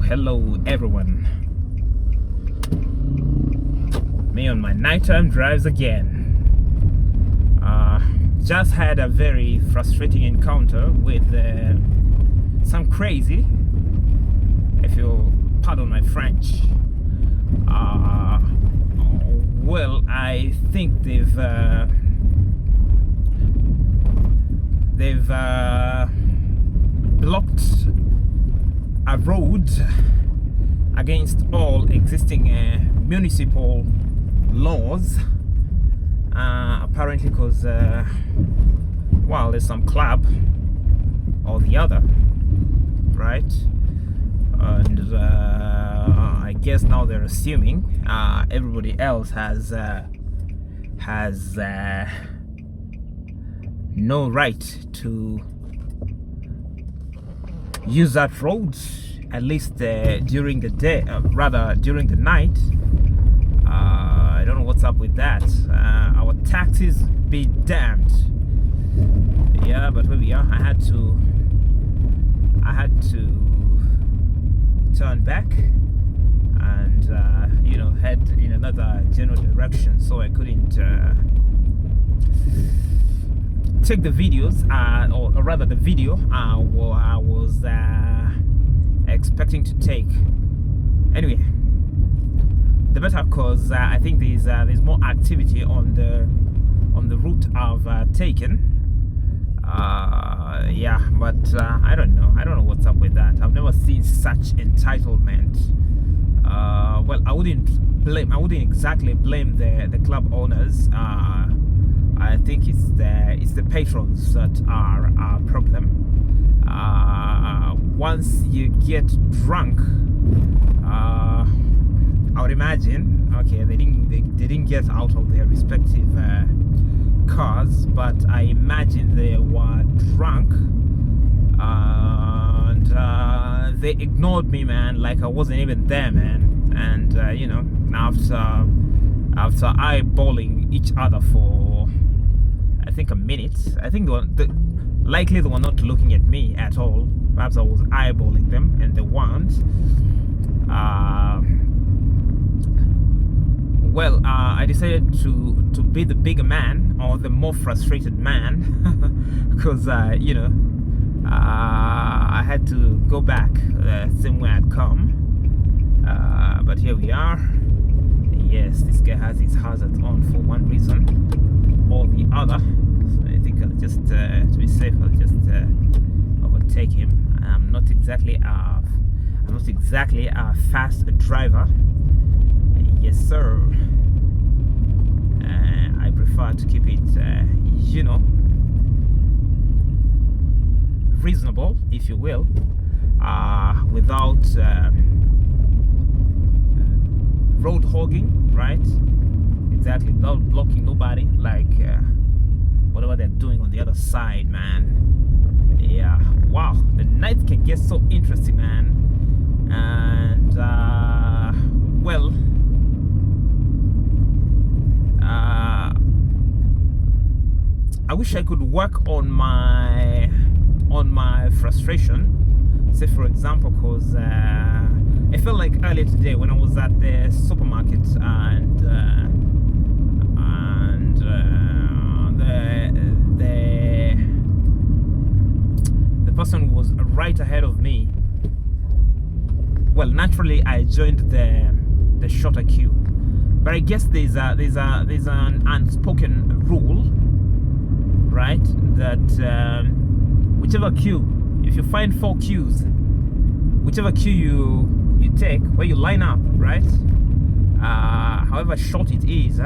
Hello everyone. Me on my nighttime drives again. Just had a very frustrating encounter with some crazy, if you'll pardon my French. Well, I think they've blocked a road against all existing municipal laws, apparently because well, there's some club or the other, right? And I guess now they're assuming everybody else has no right to use that road, at least during the day, rather during the night. I don't know what's up with that. Our taxis be damned. Yeah, but here we are. I had to turn back and head in another general direction, so I couldn't take the videos, or rather the video I was expecting to take. Anyway, the better, cause I think there's more activity on the route I've taken. Yeah, but I don't know what's up with that. I've never seen such entitlement. Well, I wouldn't exactly blame the club owners. I think it's the patrons that are our problem. Once you get drunk, I would imagine, okay, they didn't get out of their respective cars, but I imagine they were drunk, and they ignored me, man, like I wasn't even there, man. And after eyeballing each other for I think a minute, I think likely they were not looking at me at all. Perhaps I was eyeballing them and they weren't. Well, I decided to be the bigger man, or the more frustrated man, because I had to go back the same way I'd come. But here we are. Yes, this guy has his hazards on for one reason or the other. So I think I'll just to be safe, I'll just overtake him. I'm not exactly a fast driver. Yes, sir. I prefer to keep it, reasonable, if you will, without road hogging, right? Exactly, without blocking nobody, like whatever they're doing on the other side, man. Yeah, wow, the night can get so interesting, man. And well, I wish I could work on my frustration. Say, for example, because I felt like earlier today when I was at the supermarket, and the person was right ahead of me. Well, naturally, I joined the shorter queue, but I guess there's an unspoken rule, right? That whichever queue, if you find 4 queues, whichever queue you take, where you line up, right? However short it is,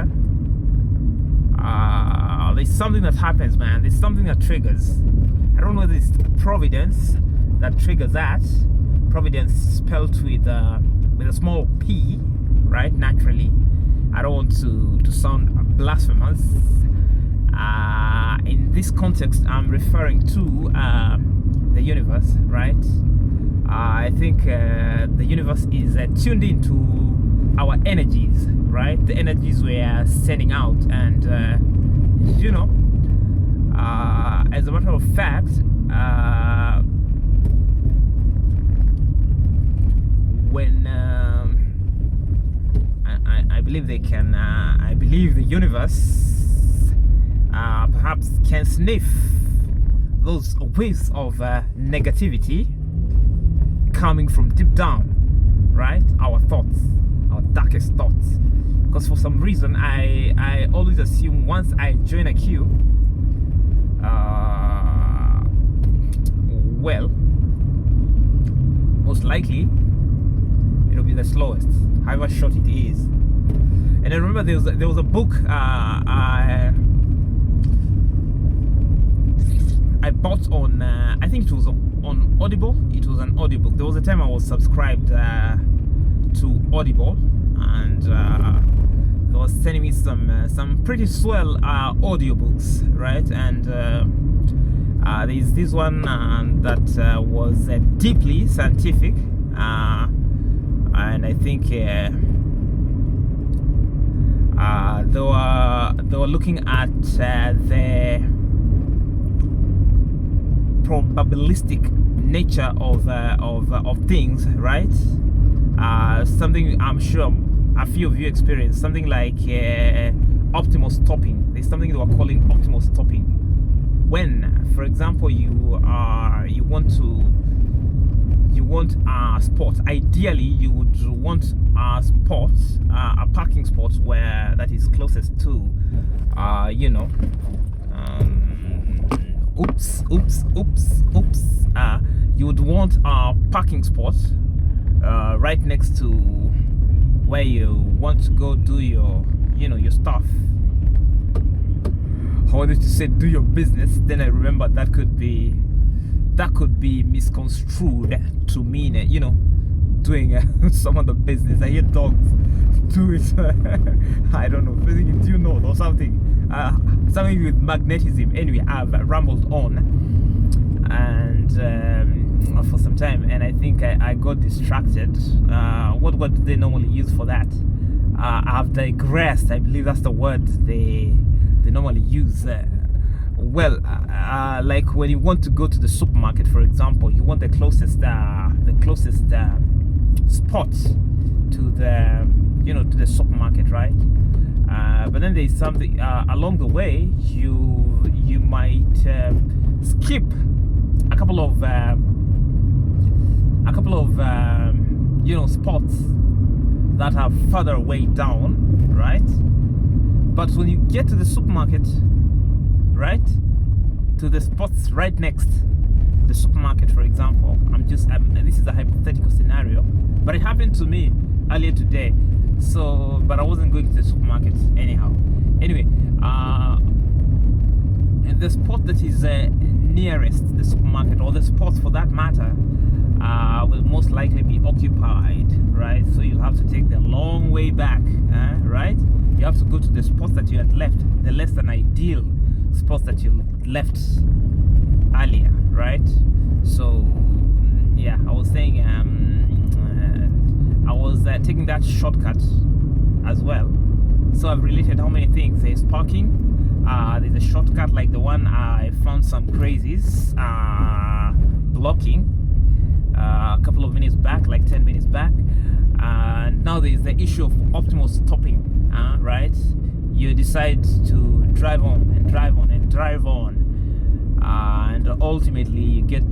there's something that happens, man. There's something that triggers. I don't know whether it's providence that triggers that. Providence spelled with a small p, right? Naturally, I don't want to sound blasphemous. In this context, I'm referring to the universe, right? I think the universe is tuned into our energies, right? The energies we are sending out, and as a matter of fact, believe they can. I believe the universe perhaps can sniff those whiffs of negativity coming from deep down, right? Our thoughts, our darkest thoughts. Because for some reason, I always assume once I join a queue, well, most likely it'll be the slowest, however short it is. And I remember there was a book I bought on I think it was on Audible. It was an audiobook. There was a time I was subscribed to Audible, and they was sending me some pretty swell audiobooks, right? And there's this one that was deeply scientific, and I think they were looking at the probabilistic nature of things, right? Something I'm sure a few of you experienced, something like optimal stopping. There's something they were calling optimal stopping. When, for example, you want a spot. Ideally, you would want a spot, a parking spot where that is closest to, you would want a parking spot right next to where you want to go do your stuff. I wanted to say do your business, then I remember that could be misconstrued to mean doing some of the business. I hear dogs do it. I don't know, do you know, or something with magnetism. Anyway, I've rambled on and for some time, and I think I got distracted. What do they normally use for that? I've digressed. I believe that's the word they normally use. Like when you want to go to the supermarket, for example, you want the closest spot to the supermarket, right? But then there's something along the way. You might skip a couple of spots that are further way down, right? But when you get to the supermarket, right, to the spots right next the supermarket, for example, this is a hypothetical scenario, but it happened to me earlier today. So, but I wasn't going to the supermarket anyhow. Anyway, and the spot that is nearest the supermarket, or the spots for that matter, will most likely be occupied, right? So you'll have to take the long way back, right? You have to go to the spots that you had left, the less than ideal spots that you left earlier, right? So yeah, I was saying I was taking that shortcut as well. So I've related how many things. There's parking, there's a shortcut like the one I found some crazies blocking a couple of minutes back, like 10 minutes back. And now there's the issue of optimal stopping, right? You decide to drive on and drive on and drive on, and ultimately you get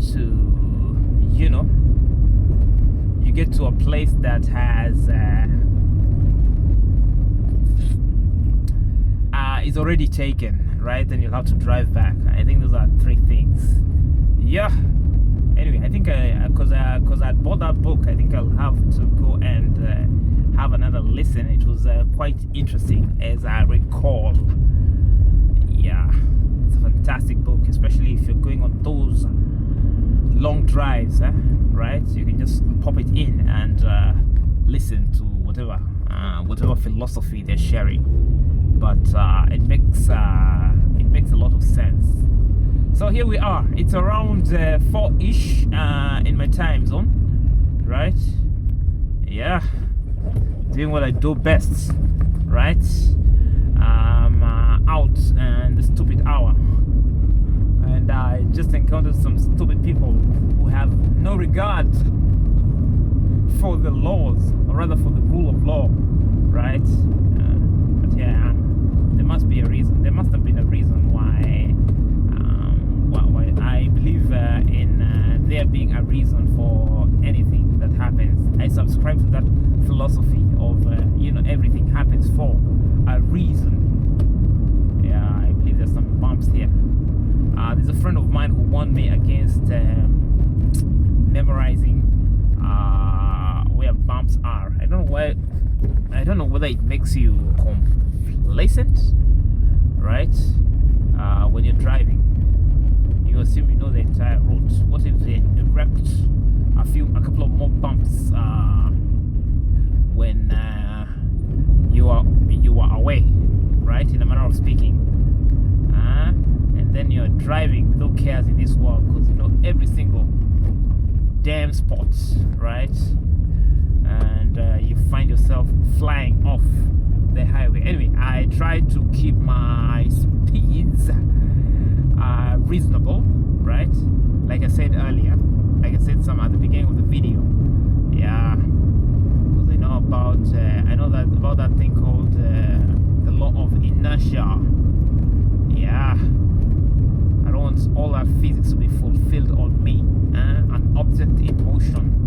to a place that has is already taken, right? Then you'll have to drive back. I think those are three things. Yeah. Anyway, I think because I bought that book, I think I'll have to go and have another listen. It was quite interesting, as I recall. Yeah, it's a fantastic book, especially if you're going on those long drives, right? You can just pop it in and listen to whatever philosophy they're sharing. But it makes a lot of sense. So here we are. It's around 4-ish in my time zone, right? Yeah, doing what I do best, right? I'm out and the stupid hour, and I just encountered some stupid people who have no regard for the laws, or rather for the rule of law, right? But yeah, there must be a reason. There must have been a reason why. Why I believe in there being a reason for anything that happens. I subscribe to that philosophy of everything happens for a reason. Yeah, I believe there's some bumps here. There's a friend of mine who warned me against memorizing where bumps are. I don't know why. I don't know whether it makes you complacent, right? When you're driving, you assume you know the entire route. What if they erect a couple of more bumps when you are away, right? In a manner of speaking, and then you're driving with no cares in this world because you know every single damn spot, right? And you find yourself flying off the highway. Anyway, I try to keep my speeds reasonable, right? Like I said earlier, like I said some at the beginning of the video. Yeah, because I know about that thing called the law of inertia. Yeah, I don't want all that physics to be fulfilled on me. An object in motion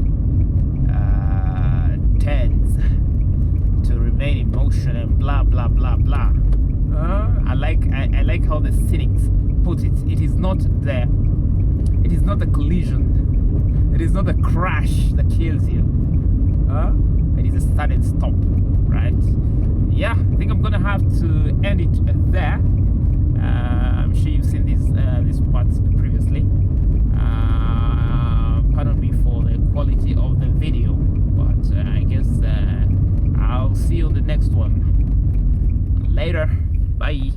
tends to remain in motion and blah blah blah blah. I like how the cynics put it. It is not the collision. It is not the crash that kills you. It is a sudden stop, right? Yeah, I think I'm gonna have to end it there. I'm sure you've seen these parts previously. Pardon me for the quality of the video, but I guess I'll see you on the next one. Later. Bye.